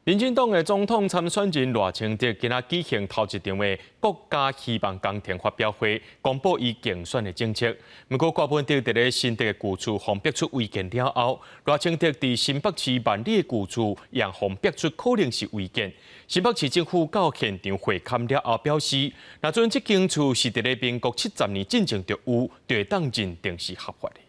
民进党的总统参选人赖清德今仔举行头一场的国家希望工程发表会，公布伊竞选的政策。不过，郭文德伫咧新北的旧厝方逼出违建了后，赖清德伫新北市万里的旧厝也方逼出可能是违建。新北市政府到现场会勘了后表示，若准这间厝是伫咧民国70年进前就有，就会当认定是合法的。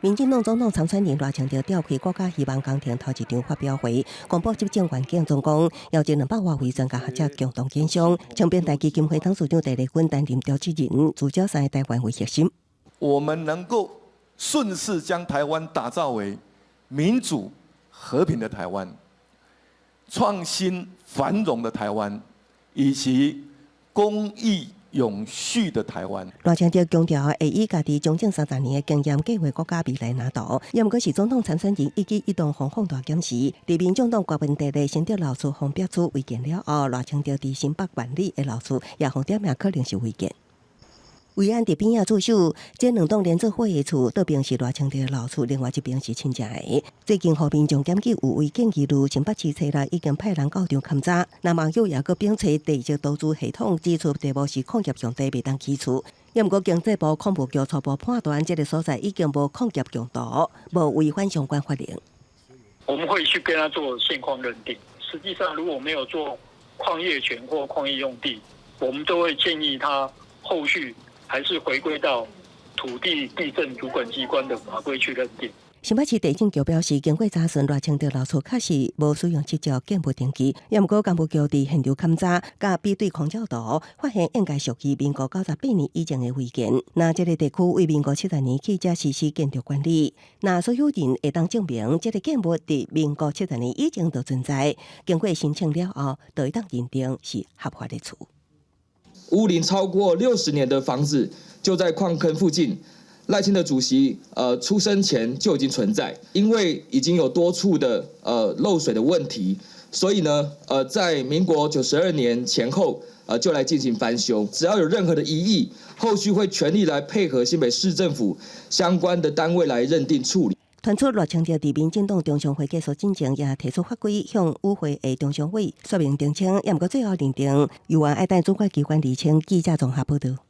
民进党总统参选人赖清德召开国家希望工程头一场发表会，公布执政愿景总共，邀请200多位专家学者共同检商。将变台基金会董事长戴立芬担任召集人，主角3个台湾为核心。我们能够顺势将台湾打造为民主和平的台湾、创新繁荣的台湾，以及公益 永续的台湾。赖清德强调，会以家己将近30年的经验计划国家未来蓝图。也毋过是总统参选人一举一动放大检视。伫民众党国民党的新竹老厝方壁厝违建了后，赖清德伫新北万里的老厝也方点名可能是违建。 维安伫边仔驻守，这2栋连做伙的厝，倒边是赖清德的老厝，另外一边是亲戚的。最近和民众检举有违建记录，新北市车内已经派人到场勘查。那网友也搁并找地质投资系统指出，地无是矿业用地，未当起厝。也毋过经济部矿务局初步判断，这个所在已经无矿业用途，无违反相关法令。我们会去跟他做现况认定。实际上，如果没有做矿业权或矿业用地，我们都会建议他后续 还是回归到土地地政主管机关的法规去认定。新北市地政局表示，经过查询，赖清德老厝确实无使用执照建物登记，也毋过干部局伫现场勘查，甲比对空照图，发现应该属于民国98年以前的违建。那这个地区为民国70年起才实施建筑管理，那所有人会当证明这个建物伫民国70年以前就存在，经过申请了后，就会当认定是合法的厝。 屋龄超过60年的房子就在矿坑附近，赖清德主席出生前就已经存在，因为已经有多处的漏水的问题，所以呢在民国92年前后就来进行翻修。只要有任何的疑义，后续会全力来配合新北市政府相关的单位来认定处理。 传出赖清德伫民进党中常会结束进程，也提出法规向与会的中常委说明澄清，也毋过最后认定，有案爱等主管机关厘清。记者综合报道。